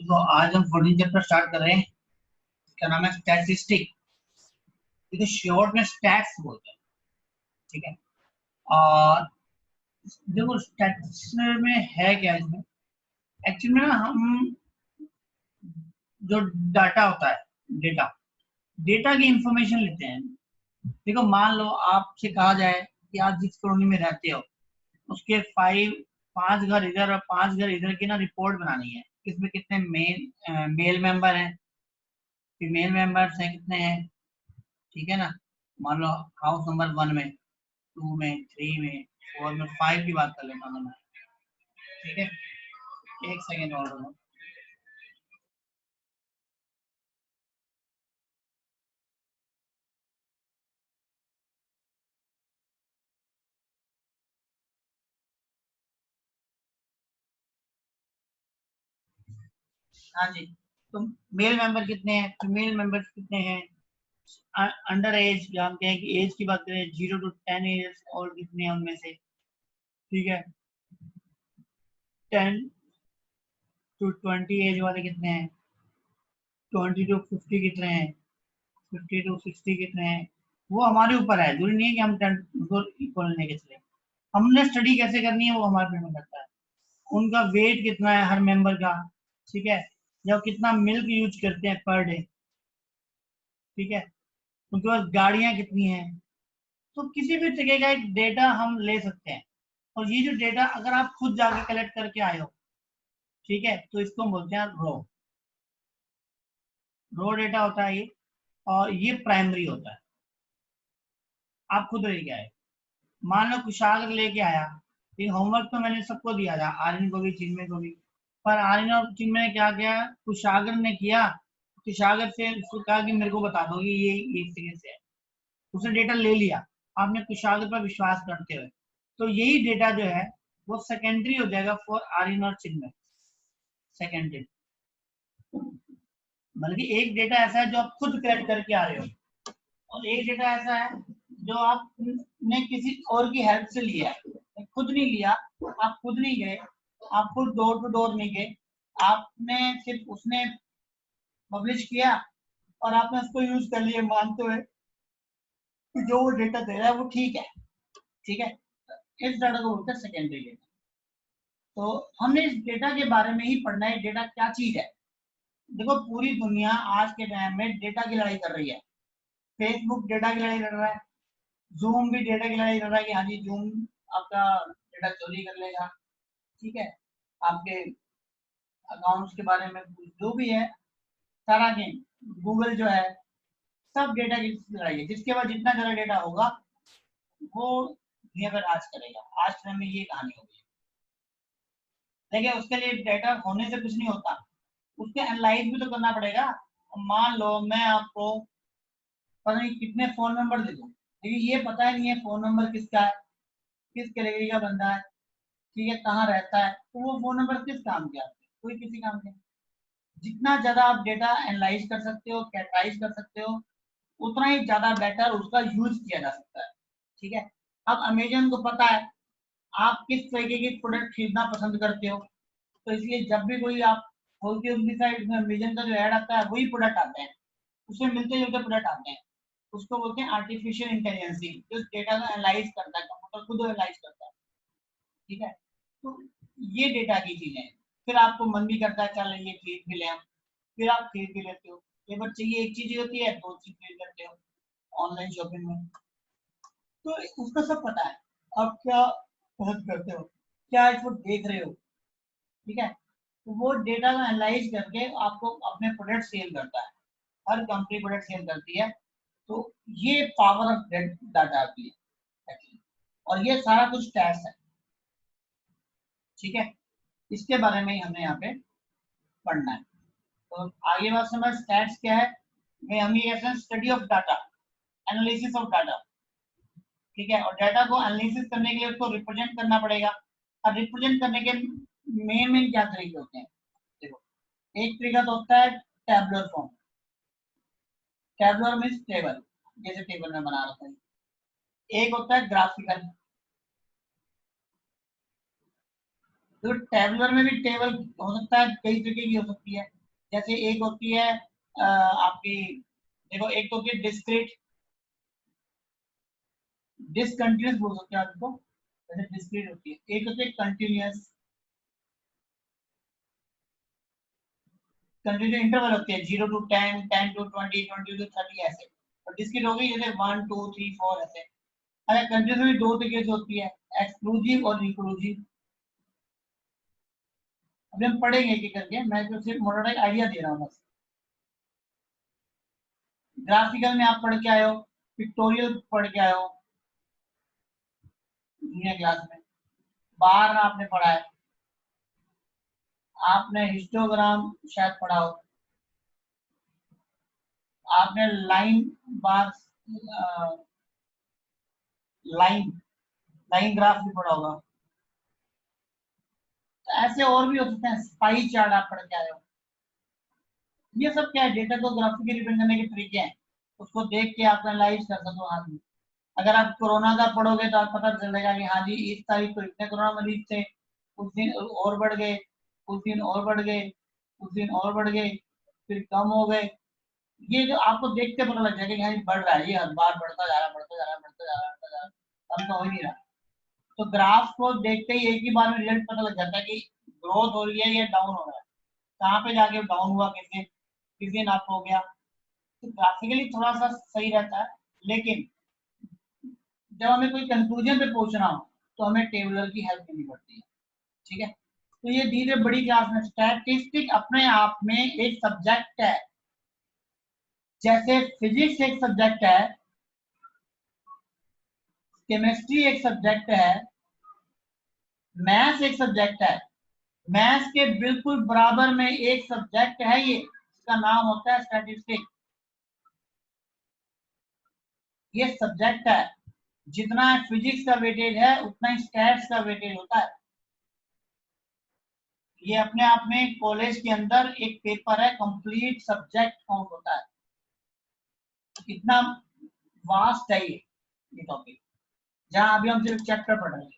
तो आज हम 14 चैप्टर स्टार्ट कर रहे हैं। इसका नाम है स्टैटिस्टिक। देखो शॉर्ट में स्टैट्स बोलते हैं, ठीक है। और देखो स्टैटिस्टिक्स में है क्या, इसमें एक्चुअली में ना हम जो डाटा होता है, डेटा डेटा की इंफॉर्मेशन लेते हैं। देखो मान लो आपसे कहा जाए कि आप जिस कॉलोनी में रहते हो उसके 5 घर इधर और 5 घर इधर की ना रिपोर्ट बनानी है। इसमें कितने मेल मेंबर हैं, फीमेल मेंबर्स हैं, कितने हैं, ठीक है ना। मान लो हाउस नंबर 1 में, 2 में, 3 में, 4 में, 5 की बात कर लेता हूँ मैं, ठीक है। एक सेकेंड और रुको। हाँ जी, तो मेल मेंबर कितने हैं, फीमेल मेंबर्स कितने हैं, अंडर एज जानते हैं कि एज की बात करें 0 to 10 ईयर्स और कितने हैं उनमें से, ठीक है। 10 to 20 एज वाले कितने हैं, 20 to 50 कितने हैं, 50 to 60 कितने हैं। वो हमारे ऊपर है, जरूरी नहीं है कि हम 10 को इक्वल लेके चले। हमने स्टडी कैसे करनी है वो हमारे पे डिपेंड करता है। उनका वेट कितना है हर मेंबर का, ठीक है, या कितना मिल्क यूज करते हैं पर डे, ठीक है। उनके पास गाड़ियां कितनी हैं। तो किसी भी जगह का एक डेटा हम ले सकते हैं। और ये जो डेटा अगर आप खुद जाके कलेक्ट करके आए हो, ठीक है, तो इसको हम बोलते हैं रो डेटा होता है ये। और ये प्राइमरी होता है, आप खुद लेके आए। मान लो कुशागर लेके आया, लेकिन होमवर्क तो मैंने सबको दिया था, आर्यन को भी, चिन्मय को भी। पर आर्यन और चिन्मय ने क्या किया, कुशागर ने किया, कुशागर से उसको कहा कि मेरे को बता दो ये एक सेकंड से है, उसने डेटा ले लिया। आपने कुशागर पर विश्वास करते हुए, तो यही डेटा जो है वो सेकेंडरी हो जाएगा फॉर आर्यन और चिन्मय। सेकेंडरी मतलब कि एक डेटा ऐसा है जो आप खुद कलेक्ट करके आ रहे हो, और एक डेटा ऐसा है जो आपने किसी और की हेल्प से लिया है, खुद नहीं लिया। आप खुद नहीं गए, आप खुद डोर टू डोर नहीं गए, आपने सिर्फ उसने पब्लिश किया और आपने उसको यूज कर लिया मानते हुए कि जो वो डेटा दे रहा है वो ठीक है, ठीक है। इस डाटा को बोलते हैं सेकेंडरी डेटा। तो हमने इस डेटा के बारे में ही पढ़ना है, डेटा क्या चीज है। देखो पूरी दुनिया आज के टाइम में डेटा की लड़ाई कर रही है। फेसबुक डेटा की लड़ाई लड़ रहा है, जूम भी डेटा की लड़ाई कर रहा है कि हाँ जी जूम आपका डेटा चोरी कर लेगा, ठीक है। आपके अकाउंट्स के बारे में जो भी है सारा गेम, गूगल जो है, सब डेटा की लड़ाई है। जिसके पास जितना ज्यादा डेटा होगा वो दुनिया पर राज करेगा। आज के टाइम में ये कहानी होगी। देखिए उसके लिए डेटा होने से कुछ नहीं होता, उसके एनालाइज भी तो करना पड़ेगा। मान लो मैं आपको पता नहीं कितने फोन नंबर दे दूं, लेकिन ये पता ही नहीं है फोन नंबर किसका है, किस कैटेगरी का बंदा है, ठीक है, कहाँ रहता है, तो वो फोन नंबर किस काम के आते हैं, कोई किसी काम के। जितना ज्यादा आप डेटा एनालाइज कर सकते हो, कैटेगराइज कर सकते हो, उतना ही ज्यादा बेटर उसका यूज किया जा सकता है, ठीक है। अब अमेजन को पता है आप किस तरीके की प्रोडक्ट खरीदना पसंद करते हो, तो इसलिए जब भी कोई आप खोलते हो उनकी साइड में अमेजन का जो ऐड आता है वही प्रोडक्ट आते हैं, उसमें मिलते जुलते प्रोडक्ट आते हैं। उसको बोलते हैं आर्टिफिशियल इंटेलिजेंसी, जो डेटा को एनालाइज करता है, कंप्यूटर खुद एनालाइज करता है, ठीक है। तो ये डेटा की चीजें हैं। फिर आपको मन भी करता है चल ये खरीद भी ले हम, फिर आप खरीद भी लेते हो। ये बस चाहिए एक चीज होती है, दो चीज खरीद लेते हो ऑनलाइन शॉपिंग में। तो उसका सब पता है आप क्या पसंद करते हो, क्या इसको देख रहे हो, ठीक है। तो वो डेटा को एनालाइज करके आपको अपने प्रोडक्ट सेल करता है। हर कंपनी प्रोडक्ट सेल करती है। तो ये पावर ऑफ डाटा आती है actually। और ये सारा कुछ टैक्स है, ठीक है। इसके बारे में ही हमें यहाँ पे पढ़ना है। तो आगे बात समझ, स्टैट्स क्या है, हम ये कहते हैं study of data, analysis of data, ठीक है। और डाटा को एनालिसिस करने के लिए उसको रिप्रेजेंट करना पड़ेगा। और रिप्रेजेंट करने के मेन क्या तरीके होते हैं, देखो एक तरीका तो होता है tabular form. Tabular means table, जैसे टेबल में बना रखा है। एक होता है ग्राफिकल, तो टेबलर में भी टेबल हो सकता है, कई तरीके की हो सकती है। जैसे एक होती है आपकी, देखो एक तो होती है डिस्क्रीट, डिसकंटिन्यूस बोल सकते हैं आप इसको, जैसे डिस्क्रीट होती है। एक होती है कंटिन्यूस, कंटिन्यू इंटरवल होती है 0 to 10, 10 to 20, 20 to 30 ऐसे। और डिस्क्रीट हो गई जैसे 1 2 3 4 ऐसे। अच्छा कंटिन्यूस में दो तरीके से होती है, एक्सक्लूसिव और इंक्लूसिव। अभी हम पढ़ेंगे एक एक करके, मैं तो सिर्फ मोटा आइडिया दे रहा हूँ बस। ग्राफिकल में आप पढ़ के आए हो, पिक्टोरियल पढ़ के आए हो जूनियर क्लास में, बार आपने पढ़ा है, आपने हिस्टोग्राम शायद पढ़ा हो, आपने लाइन बार, लाइन लाइन ग्राफ भी पढ़ा होगा। तो ऐसे और भी हो सकते हैं, स्पाई चार्ट आप पढ़ के आए हो। ये सब क्या है, डेटा को ग्राफिकली रिप्रेजेंट करने के तरीके हैं, उसको देख के आप एनालाइज कर सको। हाँ जी, अगर आप कोरोना का पढ़ोगे तो आप पता चलेगा कि हाँ जी इस तारीख को इतने कोरोना मरीज थे, उस दिन और बढ़ गए, उस दिन और बढ़ गए, उस दिन और बढ़ गए, फिर कम हो गए। ये जो आपको देख के पता लग जाएगा कि हाँ बढ़ रहा है, ये हर बार बढ़ता जा रहा है, बढ़ता जा रहा है, बढ़ता जा रहा है, बढ़ता जा रहा है, कम तो हो ही नहीं रहा। तो ग्राफ को देखते ही एक ही बार में रिजल्ट पता लग जाता है कि ग्रोथ हो रही है या डाउन हो रहा है, कहाँ पे जाके डाउन हुआ, किस दिन अप हो गया। तो ग्राफिकली थोड़ा सा सही रहता है, लेकिन जब हमें कोई कंक्लूजन पे पहुंचना हो तो हमें टेबलर की हेल्प लेनी पड़ती है। ठीक है, तो ये धीरे बड़ी क्लास में स्टैटिस्टिक अपने आप में एक सब्जेक्ट है, जैसे फिजिक्स एक सब्जेक्ट है, केमिस्ट्री एक सब्जेक्ट है, मैथ्स एक सब्जेक्ट है। मैथ्स के बिल्कुल बराबर में एक सब्जेक्ट है ये, इसका नाम होता है स्टैटिस्टिक। ये सब्जेक्ट है, जितना फिजिक्स का वेटेज है उतना ही स्टैट्स का वेटेज होता है। ये अपने आप में कॉलेज के अंदर एक पेपर है, कंप्लीट सब्जेक्ट काउंट होता है। इतना वास्ट है ये टॉपिक, जहां अभी हम सिर्फ चैप्टर पढ़ रहे हैं।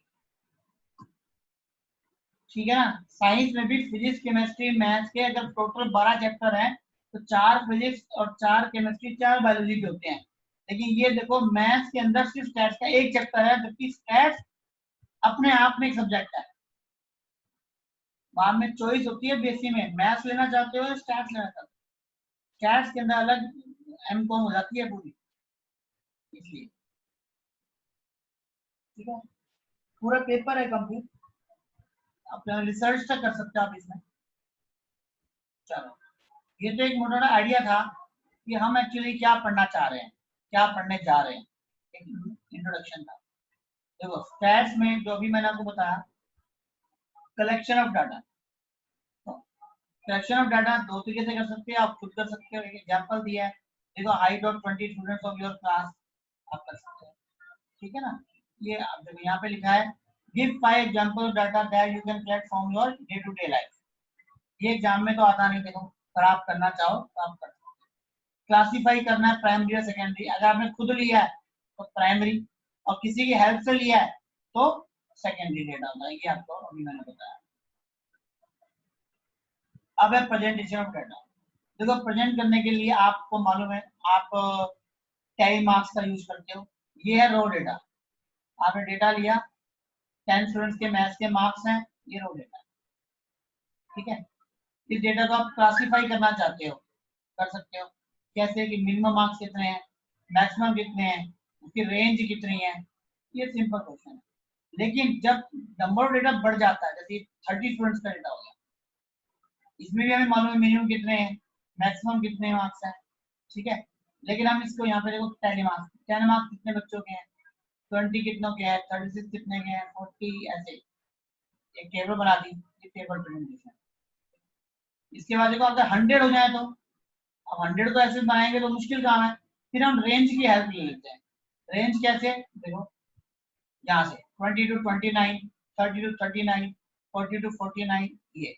ठीक है ना, साइंस में भी फिजिक्स केमिस्ट्री मैथ्स के अगर टोटल 12 चैप्टर हैं तो 4 फिजिक्स और 4 केमिस्ट्री 4 बायोलॉजी के होते हैं। लेकिन ये देखो मैथ्स के अंदर सिर्फ स्टैट्स का एक चैप्टर है, जबकि स्टैट्स अपने आप में एक सब्जेक्ट है। बाद में चॉइस होती है बीएससी में, मैथ्स लेना चाहते हो या स्टैट्स लेना चाहते हो। स्टैट्स के अंदर अलग एम कॉम हो जाती है पूरी, इसलिए। ठीक है, पूरा पेपर है कंप्लीट, अपना रिसर्च तक कर सकते हो आप इसमें। चलो, ये तो एक मोटा आइडिया था कि हम एक्चुअली क्या पढ़ना चाह रहे हैं, क्या पढ़ने जा रहे हैं, एक इंट्रोडक्शन था। देखो स्टैट्स में जो अभी मैंने आपको बताया, collection of data. Collection of data दो तरीके से कर सकते हैं, आप खुद कर सकते हो, एक एग्जांपल दिया है, देखो height of 20 students of your class, आप कर सकते हो। ठीक है ना, ये देखो यहाँ पे लिखा है, give 5 example of data that you can collect from your day to day life. ये एग्जाम में तो आता नहीं, देखो अगर आप करना चाहो तो आप कर सकते हो। क्लासीफाई करना है प्राइमरी और सेकेंडरी, अगर आपने खुद लिया है तो प्राइमरी, और किसी की हेल्प से लिया है तो सेकेंडरी डेटा होता है, ये आपको अभी मैंने बताया। अब है प्रेजेंटेशन ऑफ डाटा। देखो प्रेजेंट करने के लिए आपको मालूम है, आप टाइम मार्क्स का यूज करते हो। ये है रो डेटा, आपने डेटा लिया, 10 स्टूडेंट्स के मैथ्स के मार्क्स हैं, ये रो डेटा। ठीक है, इस डेटा को आप क्लासीफाई करना चाहते हो, कर सकते हो। कैसे कि मिनिमम मार्क्स कितने हैं, मैक्सिमम कितने हैं, उसकी रेंज कितनी है, ये सिंपल क्वेश्चन है। लेकिन जब नंबर ऑफ डेटा बढ़ जाता है, जैसे 30 स्टूडेंट्स का डेटा हो गया, इसमें भी हमें मालूम है मिनिमम कितने हैं, मैक्सिमम कितने मार्क्स हैं। ठीक है, लेकिन हम इसको यहाँ पे देखो 10 मार्क्स, 10 मार्क्स कितने बच्चों के हैं, 20 कितनों के हैं, 36 कितने के हैं, 40 ऐसे एक टेबल बना दी, ये टेबल प्रेजेंटेशन। इसके बाद देखो अगर 100 हो जाए तो, अब 100 तो ऐसे बनाएंगे तो मुश्किल काम है, फिर हम रेंज की हेल्प ले लेते हैं। रेंज कैसे, देखो यहाँ से 20 to 29, 30 to 39, 40 to 49, ये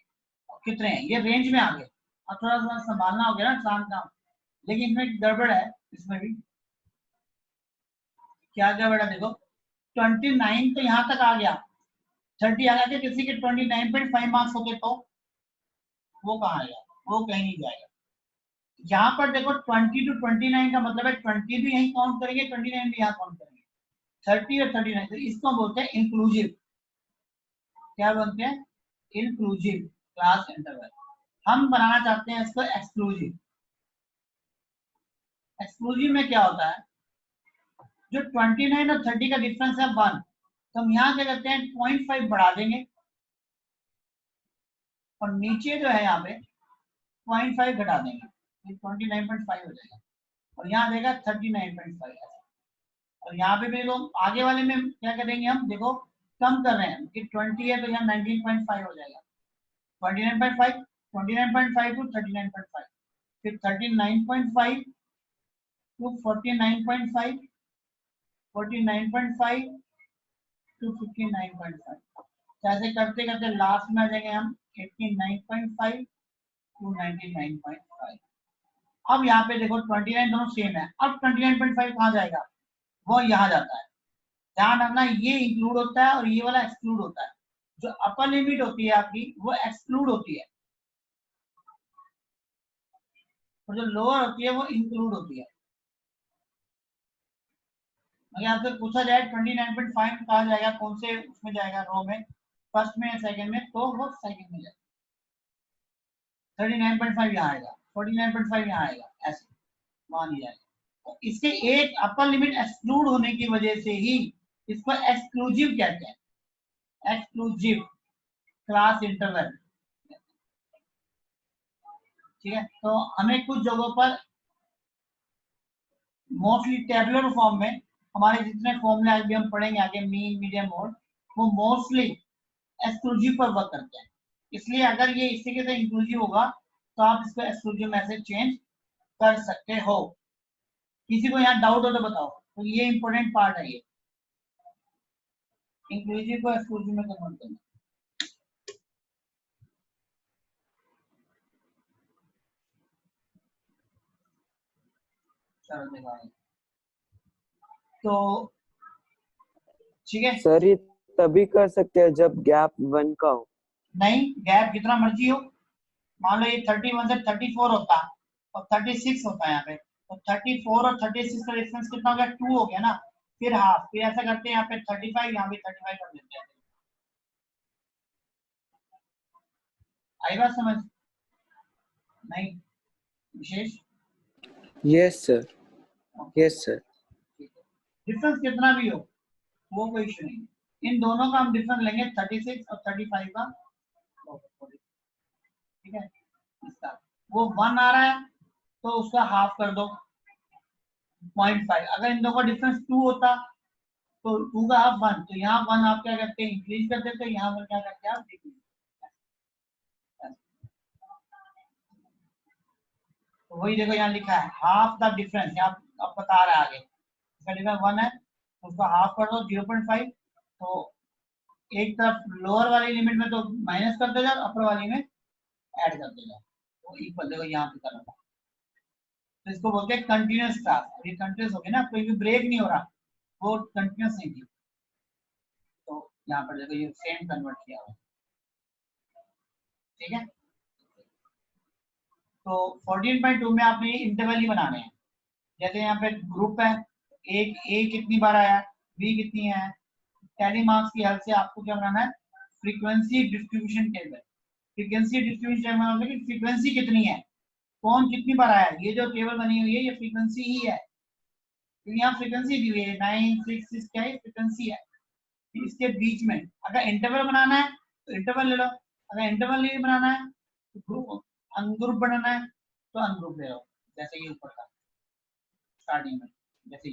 कितने हैं, ये रेंज में आ गए। अब थोड़ा सा संभालना हो गया ना शाम काम, लेकिन इसमें गड़बड़ है, इसमें भी क्या गड़बड़ है, देखो 29 तो यहाँ तक आ गया, 30 आ जाते, किसी के 29.5 मार्क्स होते तो वो कहाँ आएगा, वो कहीं नहीं जाएगा। यहाँ पर देखो 20 to 29 का मतलब है 20 भी यहीं काउंट करेंगे, 29 भी यहाँ काउंट करेंगे, 30 और 39, तो इसको बोलते हैं इंक्लूसिव। क्या बोलते हैं? Inclusive class interval. हम बनाना चाहते हैं इसको एक्सक्लूसिव। एक्सक्लूसिव में क्या होता है, जो 29 और 30 का डिफरेंस है 1, तो हम यहाँ क्या करते हैं 0.5 बढ़ा देंगे और नीचे जो है यहाँ पे 0.5 घटा देंगे, 29.5 हो जाएगा और यहाँ देगा 39.5। और यहाँ पे भी लोग आगे वाले में क्या करेंगे, हम देखो कम कर रहे हैं कि 20 है तो यहाँ 19.5 हो जाएगा, 29.5, 29.5 to 39.5, फिर 39.5 to 49.5, 49.5 to 59.5, ऐसे करते करते लास्ट में आ जाएंगे हम 89.5 to 99.5। अब यहाँ पे देखो 29 दोनों सेम है, अब 29.5 कहाँ जाएगा, वो यहाँ जाता है। ध्यान रखना ये इंक्लूड होता है और ये वाला एक्सक्लूड होता है। जो अपर लिमिट होती है आपकी वो एक्सक्लूड होती है और जो लोअर होती है वो इंक्लूड होती है। अगर आपसे पूछा जाए 29.5 कहा जाएगा, कौन से उसमें जाएगा, रो में, फर्स्ट में या सेकंड में, तो वो सेकंड में जाएगा। 39.5 यहाँ आएगा, 49.5 यहाँ आएगा, ऐसे मान लिया जाएगा। तो इसके एक अपर लिमिट एक्सक्लूड होने की वजह से ही इसको एक्सक्लूसिव कहते हैं, एक्सक्लूसिव क्लास इंटरवल। ठीक है, तो हमें कुछ जगहों पर मोस्टली टेबुलर फॉर्म में हमारे जितने फॉर्मूले आगे हम पढ़ेंगे आगे, मीन मीडियम मोड, वो मोस्टली एक्सक्लूसिव पर वर्क करते हैं। इसलिए अगर ये इसी के साथ इंक्लूसिव होगा तो आप इसको एक्सक्लूसिव में से चेंज कर सकते हो। किसी को यहाँ डाउट हो तो बताओ, तो ये इंपॉर्टेंट पार्ट है, ये इंक्लूसिव को एक्सक्लूसिव में कन्वर्ट करना। चलो देखा, तो ठीक है। सर ये तभी कर सकते हैं जब गैप 1 का हो। नहीं, गैप जितना मर्जी हो, मान लो ये 31 से 34 होता और 36 होता है यहाँ पे, तो 34 और 36 का डिफरेंस कितना हो गया, 2 हो गया ना, फिर हाफ, फिर ऐसा करते हैं यहाँ पे 35, यहाँ पे 35 कर देते हैं। आई बात समझ? नहीं विशेष? Yes sir, yes sir. Difference कितना भी हो वो कोई इशू नहीं है, इन दोनों का हम डिफरेंस लेंगे 36 और 35 का, ठीक है। इसका वो 1 आ रहा है तो उसका हाफ कर दो 0.5। अगर इन दोनों का डिफरेंस 2 होता तो 2 का हाफ 1, तो यहाँ 1 आप क्या करते हैं इंक्रीज कर देते, यहाँ पर क्या करते हैं आप डिक्रीज। तो वही देखो यहाँ लिखा है हाफ द डिफरेंस, यहाँ अब बता रहा है आगे, इसका डिफरेंस 1 है तो उसका हाफ कर दो 0.5। तो एक तरफ लोअर वाली लिमिट में तो माइनस करते जाओ, अपर वाली में ऐड करते जाओ, तो इक्वल देखो यहाँ पे करना। तो इसको बोलते हैं कंटिन्यूअस क्लास। ये कंटिन्यूअस हो गया ना, कोई भी ब्रेक नहीं हो रहा, वो कंटिन्यूअस नहीं थी। तो यहाँ पर देखो ये सेम कन्वर्ट किया हुआ, ठीक है। तो 14.2 में आपने इंटरवल ही बनाने हैं। जैसे यहाँ पे ग्रुप है, एक ए कितनी बार आया, बी कितनी है, टैली मार्क्स की हेल्प से आपको क्या बनाना है, frequency distribution table. Frequency distribution table मतलब कि फ्रीक्वेंसी कितनी है, कौन कितनी बार आया, ये जो टेबल बनी हुई है ये फ्रीक्वेंसी ही है, क्योंकि यहाँ फ्रीक्वेंसी दी हुई है 966 क्या है, फ्रीक्वेंसी है। इसके बीच में अगर इंटरवल बनाना है तो इंटरवल ले लो, अगर इंटरवल नहीं बनाना है तो ग्रुप अनग्रुप बनाना है तो अनग्रुप ले लो, जैसे ये ऊपर का स्टार्टिंग में, जैसे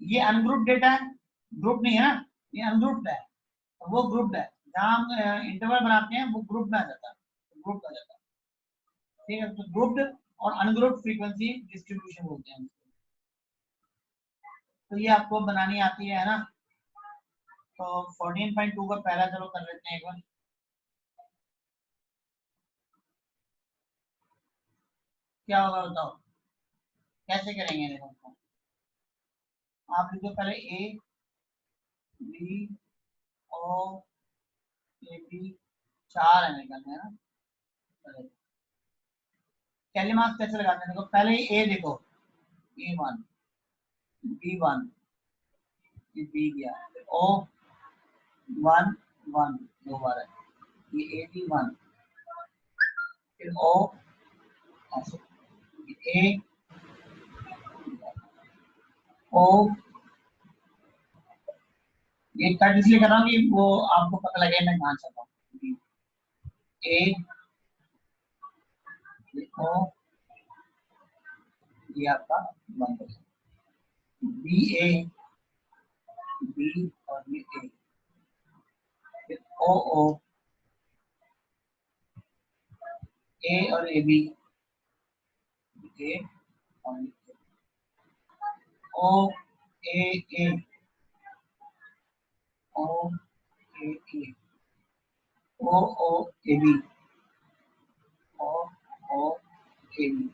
ये अनग्रुप डेटा है, ग्रुप नहीं है ना, ये अनग्रुप्ड है, और वो ग्रुप्ड है। जहाँ हम इंटरवल बनाते हैं वो ग्रुप में आ जाता है, ग्रुप आ जाता है, ठीक है। तो ग्रुप्ड और अनग्रुप्ड फ्रीक्वेंसी डिस्ट्रीब्यूशन बोलते हैं। तो ये आपको बनानी आती है ना। तो 14.2 का पहला चलो कर लेते हैं एक बार। क्या होगा बताओ, कैसे करेंगे देखो, आप लिखो पहले ए बी ओ ए बी 4 है मेरे ख्याल में, है ना। कैली मार्क्स कैसे लगाते हैं, देखो पहले ए देखो, A1 B1 ये बी गया, ओ 1 1 दो बार है, ये AB1, फिर ओ ऐसे, ए ओ, ये कट इसलिए कर रहा हूँ कि वो आपको पता लगे मैं कहाँ चल रहा हूँ। ए ओ, ये आपका 1, बी ए बी और ये ए, फिर ओ ओ ए और ए बी, ए और O A A O A A O O A B O O A B,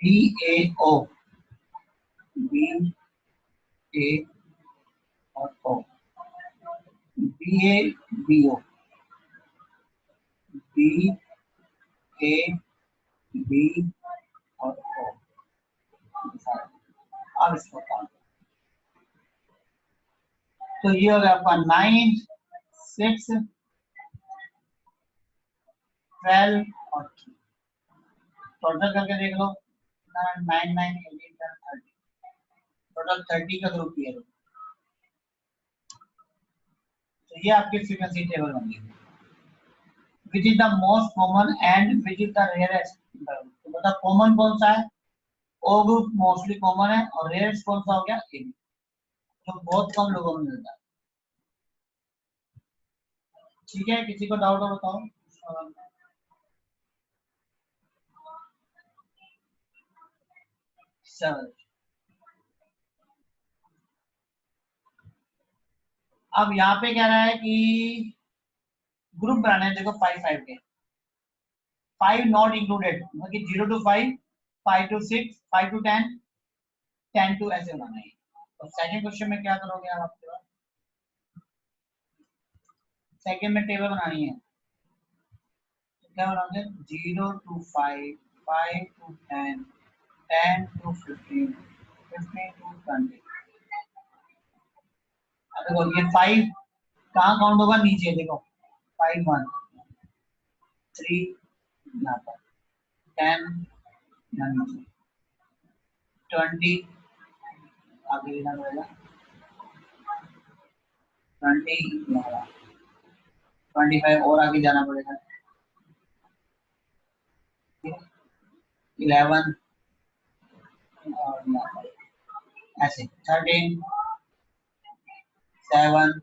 B A O B A और O, B A B O B A B और O. अब इसको काम, तो ये हो गया आपका 9 6 12 और 3, टोटल करके देख लो 9 9 18 30, टोटल 30 का ग्रुप है। तो ये आपकी फ्रीक्वेंसी टेबल बन गई, which is the most common and which is the rarest. तो बता कॉमन कौन सा है, ओ ग्रुप मोस्टली कॉमन है, और रेयरेस्ट कौन सा हो गया, ए, जो बहुत कम लोगों में मिलता है। ठीक है, किसी को डाउट हो बताओ। चलो अब यहाँ पे कह रहा है कि ग्रुप बनाने हैं, देखो 5 5 के, 5 नॉट इंक्लूडेड, मतलब कि 0 to 5 5 to 6 5 to 10 10 to ऐसे बनाना है। तो सेकंड क्वेश्चन में क्या करोगे आप, आपके पास सेकंड में टेबल बनानी है, क्या बनाओगे, 0 to 5 5 to 10 10 to 15 15 to 20। देखो ये 5 कहाँ काउंट होगा, नीचे देखो 5 1 3 यहाँ पर 10 यहाँ नीचे 20 आगे लेना पड़ेगा, 20 यहाँ 25 और आगे जाना पड़ेगा, 11 और यहाँ पर ऐसे 13 7,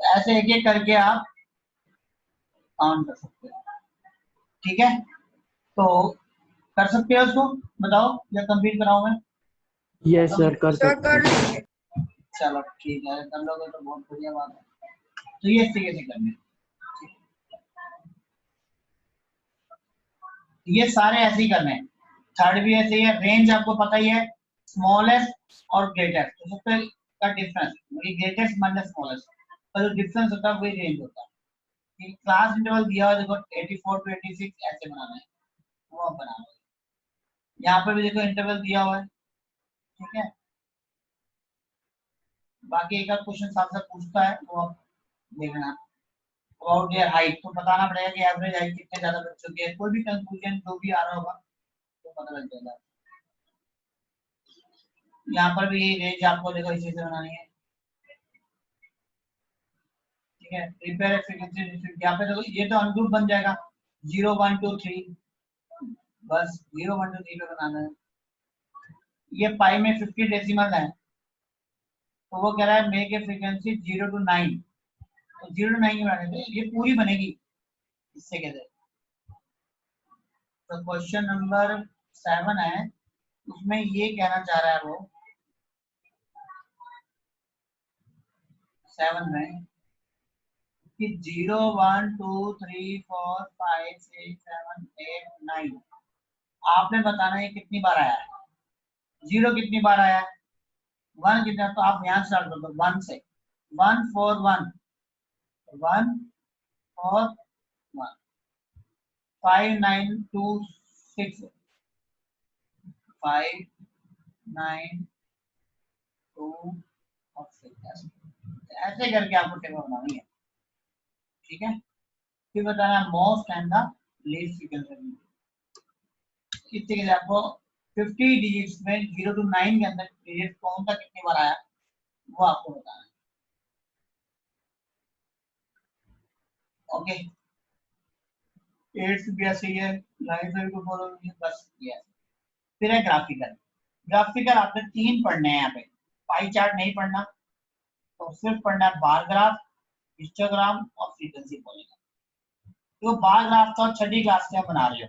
ऐसे एक एक करके आप काउंट कर सकते हो। ठीक है, तो कर सकते हो उसको, बताओ या कंप्लीट कराओ मैं। यस सर, कर सकते हैं। चलो ठीक है, कर लोगे तो बहुत बढ़िया बात है। तो ये इस तरीके से करने, ये सारे ऐसे ही करने हैं। थर्ड भी ऐसे ही है, रेंज आपको पता ही है, स्मॉलेस्ट और ग्रेटेस्ट, तो सबसे का डिफरेंस ग्रेटेस्ट माइनस स्मॉलेस्ट का जो डिफरेंस होता है वही रेंज होता है। क्लास इंटरवल दिया हुआ देखो 84 to 86 ऐसे बनाना है, वो आप बनाना है। यहाँ पर भी देखो इंटरवल दिया हुआ है, ठीक है। बाकी एक आध क्वेश्चन साथ साथ पूछता है, वो आप देखना। अबाउट देयर हाइट, तो बताना पड़ेगा कि एवरेज हाइट कितने ज्यादा बच्चों की है, कोई भी कंक्लूजन जो भी आ रहा होगा तो पता लग जाएगा। यहाँ पर भी रेंज आपको देखो इसी से बनानी है, ठीक है। प्रिपेयर फ्रीक्वेंसी, यहाँ पे देखो ये तो अनग्रुप बन जाएगा, 0 1 2 3, बस 0 1 2 3 पे बनाना है। ये पाई में 50 डेसिमल है, तो वो कह रहा है मेक ए फ्रीक्वेंसी 0 to 9, तो 0 to 9 की बनाने थे, ये पूरी बनेगी इससे कहते हैं। तो क्वेश्चन नंबर 7 है, उसमें ये कहना चाह रहा है वो 7 में कि 0 1 2 3 4 5 6 7 8 9, आपने बताना है कितनी बार आया है, 0 कितनी बार आया है, 1 कितना, तो आप यहाँ स्टार्ट कर दो 1 से, 1 4 1 1 4 1 5 9 2 6 5 9 2 और 6, ऐसे करके आपको टेबल बनानी है, ठीक है। फिर बताना most and the least frequency. इस तरीके से आपको 50 डिजिट्स में 0 to 9 के अंदर डिजिट कौन सा कितनी बार आया वो आपको बताना है, ओके। 8 भी ऐसे ही है, 9 से को फॉलो बस ये है। फिर है ग्राफिकल। ग्राफिकल आपने 3 पढ़ने हैं यहाँ पे, पाई चार्ट नहीं पढ़ना, तो सिर्फ पढ़ना है बार ग्राफ, हिस्टोग्राम और फ्रीक्वेंसी बोलेगा। तो बार ग्राफ तो छठी क्लास में बना रहे हो,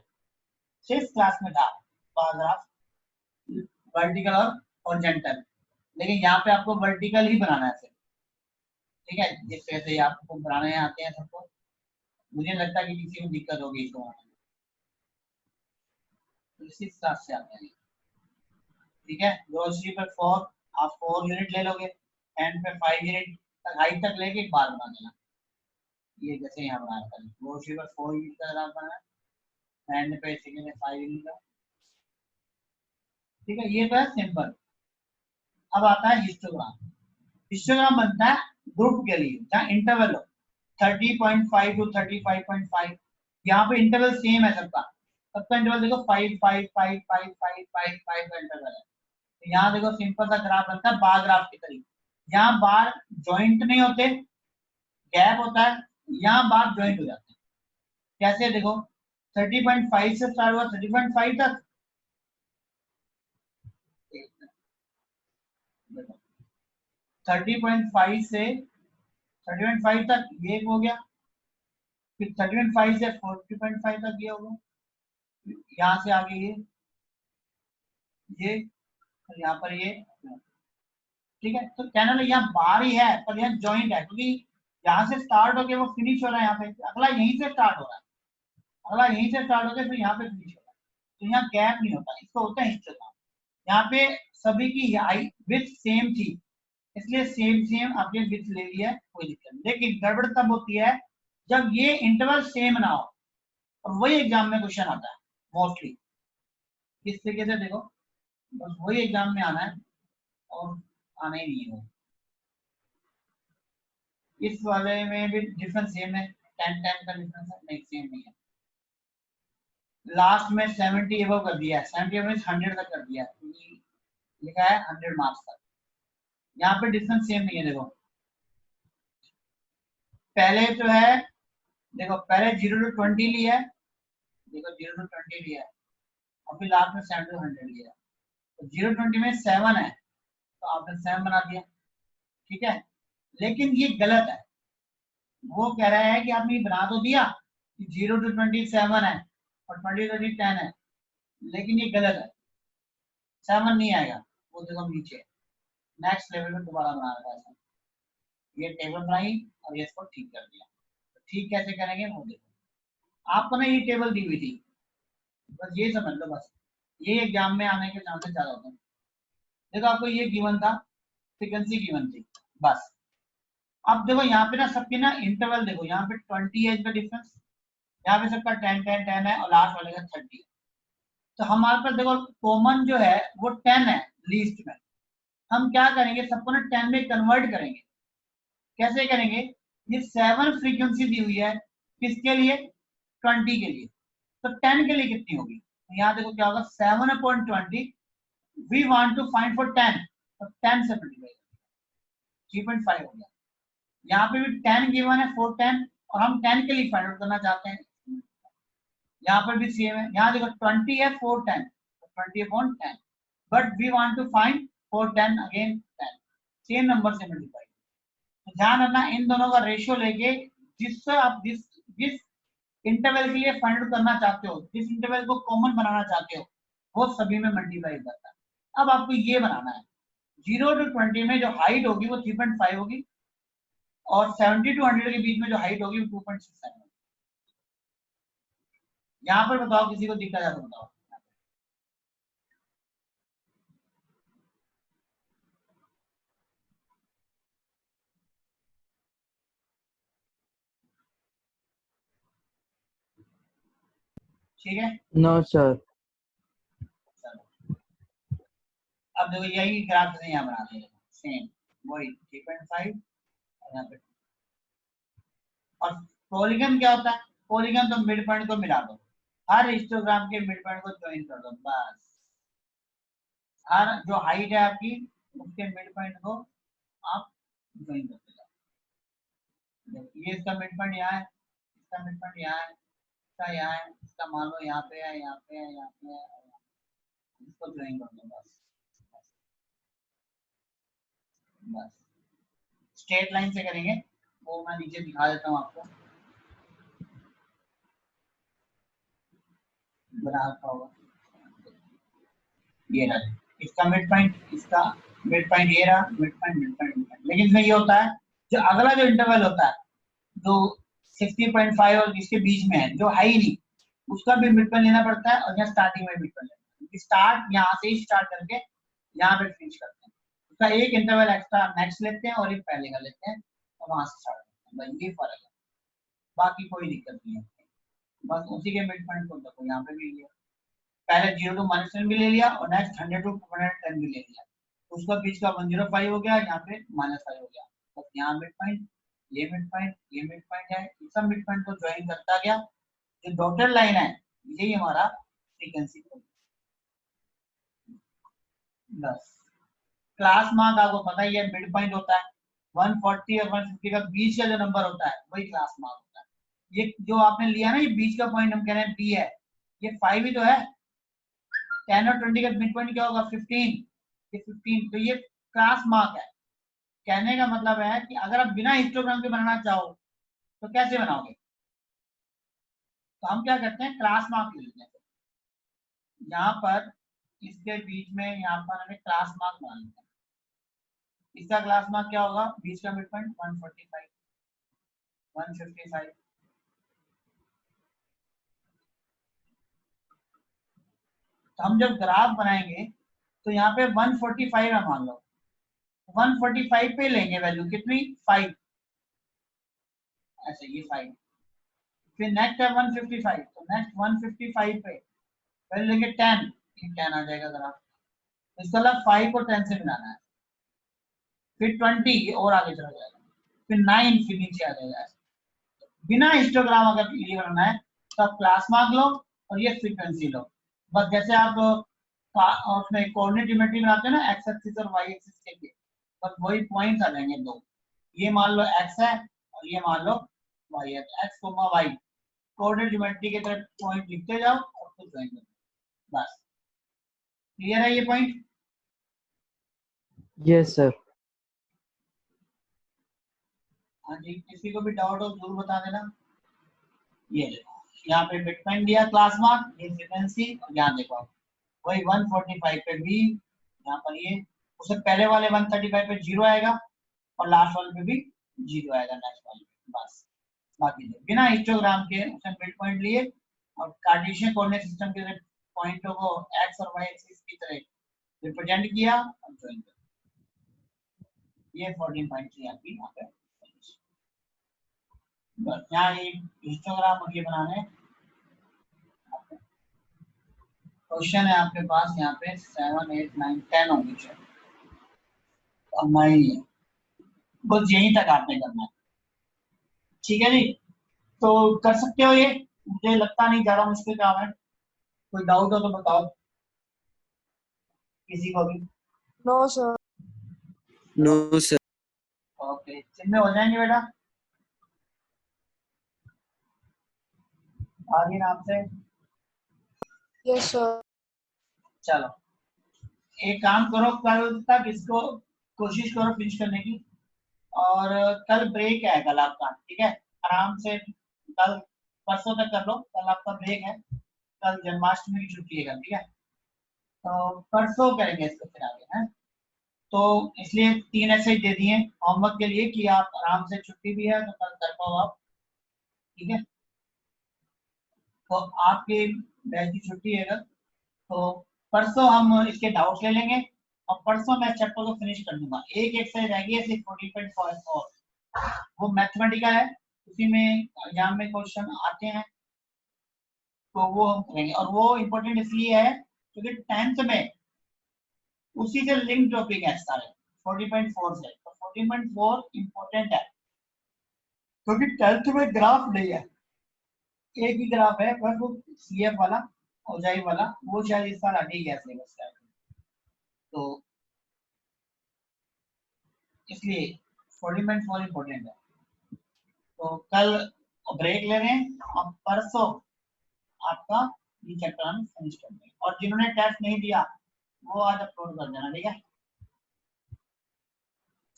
6th क्लास में था बार ग्राफ, वर्टिकल और हॉरिजॉन्टल, लेकिन यहाँ पे आपको वर्टिकल ही बनाना है सिर्फ, ठीक है। जिस तरह से आपको बनाने आते हैं सबको, मुझे लगता है कि किसी को दिक्कत होगी इसको बनाने में, तो इसी हिसाब से आते हैं, ठीक है। ग्रोसरी पर 4 आप 4 यूनिट ले लोगे, एंड पे 5 यूनिट तक हाइट तक लेके एक बार बना देना, ये जैसे यहाँ बना रखा है। ग्रोसरी पर 4 यूनिट का ग्राफ बनाना, एंड पे सेकंड में 5 यूनिट का, ठीक है। ये तो है सिंपल। अब आता है हिस्टोग्राम। हिस्टोग्राम बनता है ग्रुप के लिए जहाँ इंटरवल हो 30.5 to 35.5, यहाँ पे इंटरवल सेम है सबका, सबका इंटरवल देखो 5 5 5 5 5 5 5 का इंटरवल है। तो यहाँ देखो सिंपल सा ग्राफ बनता है बार ग्राफ की तरीके, यहाँ बार जॉइंट नहीं होते, गैप होता है, यहाँ बार जॉइंट हो जाते हैं। कैसे देखो 30.5 से स्टार्ट हुआ 30.5 तक, 30.5 से 30.5 तक ये हो गया, फिर 30.5 से 40.5 तक ये होगा, यहाँ से आगे ये और यहाँ पर ये, ठीक है। तो कहना लगे यहाँ बार ही है पर यहाँ जॉइंट है, क्योंकि यहाँ से स्टार्ट होके वो फिनिश हो रहा है, यहाँ पे अगला यहीं से स्टार्ट हो रहा है, अगला यहीं से स्टार्ट होके फिर यहाँ पे फिनिश हो रहा है, तो यहाँ गैप नहीं होता, इसको होता है हिस्टोग्राम। यहाँ पे सभी की हाइट विड्थ सेम थी, इसलिए सेम सेम आपने विड्थ ले लिया, कोई दिक्कत नहीं। लेकिन गड़बड़ तब होती है जब ये इंटरवल सेम ना हो, और वही एग्जाम में क्वेश्चन आता है मोस्टली। किस तरीके से देखो, बस वही एग्जाम में आना है और आना ही नहीं है। इस वाले में भी डिफरेंस सेम है, 10 10 का डिफरेंस है, नहीं सेम नहीं है। लास्ट में 70 एबव कर दिया है, 70 एबव 100 तक कर दिया है, लिखा है 100 मार्क्स तक। यहाँ पे डिफरेंस सेम नहीं है, देखो पहले जो है, देखो पहले 0 to 20 लिया है, देखो 0 to 20 लिया है, और फिर लास्ट में 7 to 100 लिया है, तो 0 to 20 में 7 है, तो आपने 7 बना दिया, ठीक है। लेकिन ये गलत है, वो कह रहा है कि आपने ये बना तो दिया कि 0 to 20 7 है और 20 to 10 है, लेकिन ये गलत है, 7 नहीं आएगा, वो देखो नीचे नेक्स्ट लेवल में दोबारा बना रहा है, ये टेबल बनाई और ये इसको ठीक कर दिया। तो ठीक कैसे करेंगे वो देखो, आपको ना ये टेबल दी हुई थी, बस ये समझ लो, बस ये एग्जाम में आने के चांसेस ज्यादा होते हैं। देखो आपको ये गिवन था, फ्रीक्वेंसी गिवन थी, बस अब देखो यहाँ पे ना सबके ना इंटरवल देखो, यहाँ पे 20 है इसका डिफरेंस, यहाँ पे सबका 10 10 10 है और लास्ट वाले का 30 है। तो हमारे पास देखो कॉमन जो है वो 10 है लीस्ट में, हम क्या करेंगे सबको ना 10 में कन्वर्ट करेंगे। कैसे करेंगे, ये 7 फ्रीक्वेंसी दी हुई है किसके लिए, 20 के लिए, तो 10 के लिए कितनी होगी, तो यहाँ देखो क्या होगा 7/20, we want to find for 10, तो 10 से मल्टीप्लाई 3.5 हो गया। यहाँ पे भी 10 गिवन है 4 10, और हम 10 के लिए फाइंड आउट करना चाहते हैं, यहाँ पर भी सेम है, यहाँ देखो 20 है 4 10, 20/10, but we want to find 4 10 again 10, same number से मल्टीप्लाई। तो ध्यान रखना इन दोनों का रेशियो लेके, जिससे आप जिस जिस इंटरवल के लिए फाइंड आउट करना चाहते हो, जिस इंटरवल को कॉमन बनाना चाहते हो, वो सभी में मल्टीप्लाई करता है। अब आपको ये बनाना है 0 to 20 में जो हाइट होगी वो 3.5 होगी, और 70 to 100 के बीच में जो हाइट होगी वो 2.67 होगी। यहाँ पर बताओ किसी को दिखता है तो बताओ, ठीक है। No sir. चलो अब देखो यही ग्राफ से यहाँ बना देंगे सेम वही 3.5 यहाँ पे। और पॉलीगन क्या होता है? पॉलीगन तो मिड पॉइंट को मिला दो, हर हिस्टोग्राम के मिड पॉइंट को ज्वाइन कर दो बस। हर जो हाइट है आपकी उसके मिड पॉइंट को आप ज्वाइन करते जाओ। ये इसका मिड पॉइंट यहाँ है, इसका मिड पॉइंट यहाँ है, इसका यहाँ है, इसका मान लो यहाँ पे है, यहाँ पे है, यहाँ पे है, इसको ज्वाइन कर दो बस। बस स्ट्रेट लाइन से करेंगे, वो मैं नीचे दिखा देता हूँ आपको, बना रखा होगा। ये रहा इसका मिड पॉइंट, इसका मिड पॉइंट ये रहा, mid point mid point mid point. लेकिन इसमें ये होता है जो अगला जो इंटरवल होता है जो 60.5 और इसके बीच में है जो हाई नहीं, उसका भी मिड पॉइंट लेना पड़ता है और यहाँ स्टार्टिंग में मिड पॉइंट लेना है। स्टार्ट यहाँ से ही स्टार्ट करके यहाँ पे फिनिश करते हैं, उसका एक इंटरवल एक्स्ट्रा नेक्स्ट लेते हैं और एक पहले का लेते हैं और वहां से स्टार्ट करते हैं। ये फर्क है, बाकी कोई दिक्कत नहीं है। बस उसी के मिड पॉइंट को देखो यहाँ पे भी लिया, पहले 0 to -10 भी ले लिया और नेक्स्ट 100 to 110 भी ले लिया, उसका बीच का 105 हो गया, यहाँ पे -5 हो गया। तो यहाँ मिड पॉइंट, ये मिड पॉइंट, ये मिड पॉइंट है, इस सब मिड पॉइंट को ज्वाइन करता गया। जो डॉटेड लाइन है यही हमारा फ्रीक्वेंसी है। बस क्लास मार्क आपको पता ही है मिड पॉइंट होता है, 140 और 150 का बीच का जो नंबर होता है वही क्लास मार्क होता है। ये जो आपने लिया ना ये बीच का पॉइंट हम कह रहे हैं बी है, ये 5 ही तो है। 10 और 20 का मिड पॉइंट क्या होगा 15, ये 15 तो ये क्लास मार्क है। कहने का मतलब है कि अगर आप बिना हिस्टोग्राम के बनाना चाहो तो कैसे बनाओगे? तो हम क्या करते हैं क्लास मार्क ले लेते हैं, यहाँ पर इसके बीच में यहाँ पर हमें क्लास मार्क बना लेते हैं। इसका क्लास मार्क क्या होगा? बीच का मिड पॉइंट 145, 155। तो हम जब ग्राफ बनाएंगे तो यहाँ पे 145 है मान लो, 145 पे लेंगे वैल्यू कितनी 5, ऐसे ये 5। फिर नेक्स्ट है 155, तो नेक्स्ट 155 पे वैल्यू लेंगे 10, ये 10 आ जाएगा ग्राफ। इसका मतलब 5 को 10 से मिलाना है, फिर 20 और आगे चला जाएगा, फिर 9 फिर नीचे आ जाएगा। बिना हिस्टोग्राम अगर ये करना है तो आप क्लास मार्क लो और ये फ्रीक्वेंसी लो। बस जैसे आप उसमें कोऑर्डिनेट ज्योमेट्री बनाते हैं ना एक्स एक्सिस और वाई एक्सिस के लिए, बस वही पॉइंट्स आ जाएंगे दो, ये मान लो एक्स है और ये मान लो वाई है, एक्स वाई कोऑर्डिनेट ज्योमेट्री के तरह पॉइंट लिखते जाओ और फिर ज्वाइन करो। बस क्लियर है ये पॉइंट? Yes sir. हाँ जी, किसी को भी डाउट हो जरूर बता देना। ये देखो यहाँ पे मिड पॉइंट दिया क्लास मार्क, ये फ्रीक्वेंसी, और यहाँ देखो आप वही 145 पे भी, यहाँ पर ये उससे पहले वाले 135 पे 0 आएगा और लास्ट वाले पे भी 0 आएगा नेक्स्ट वाले पे। बस बाकी बिना हिस्टोग्राम के उसने मिड पॉइंट लिए और कार्टेशियन कोऑर्डिनेट सिस्टम के पॉइंटों को एक्स और वाई एक्सिस की तरह रिप्रेजेंट किया और ज्वाइन कर। ये 14.3 आपकी यहाँ पे बस। यहाँ एक हिस्टोग्राम और ये बनाने क्वेश्चन है आपके पास यहाँ पे 7, 8, 9, 10 होंगे शायद, अब नहीं है, बस यहीं तक आपने करना है। ठीक है जी, तो कर सकते हो ये, मुझे लगता नहीं ज्यादा मुश्किल काम है। कोई डाउट हो तो बताओ किसी को भी। No sir. No sir. Okay जिनमें हो जाएंगे बेटा आगे नाम से। Yes sir. चलो एक काम करो, कल तक इसको कोशिश करो फिनिश करने की, और कल ब्रेक है कल आपका, ठीक है? आराम से कल परसों तक कर लो, कल आपका ब्रेक है, कल जन्माष्टमी की छुट्टी है कल, ठीक है? तो परसों करेंगे इसको फिर आगे है। तो इसलिए 3 ऐसे दे दिए होमवर्क के लिए कि आप आराम से, छुट्टी भी है तो कल कर पाओ आप, ठीक है? तो आपके बैच की छुट्टी है कल, तो परसों हम इसके डाउट्स ले लेंगे और परसों मैं चैप्टर को फिनिश कर दूंगा। एक एक्सरसाइज रह गई है सिर्फ 14.4, वो मैथमेटिकल है, उसी में एग्जाम में क्वेश्चन आते हैं। तो वो हम करेंगे, और वो इम्पोर्टेंट इसलिए है क्योंकि 10th में उसी से लिंक टॉपिक है सारे 40.4 से, तो 40.4 इम्पोर्टेंट है क्योंकि 10th में ग्राफ नहीं है, एक ही ग्राफ है बस, वो सीएफ वाला औजाई वाला, वो शायद इस साल हट ही गया सिलेबस का, तो इसलिए 40.4 इम्पोर्टेंट है। तो कल ब्रेक ले रहे हैं, अब परसों आपका ये चैप्टर हम फिनिश कर देंगे, और जिन्होंने टेस्ट नहीं दिया वो आज अपलोड कर देना, ठीक है।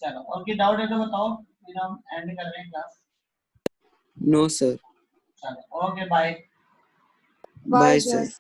चलो, और कोई डाउट है तो बताओ, फिर हम एंड कर रहे हैं क्लास। No, sir. चलो, okay, bye. Bye, Bye, sir. sir.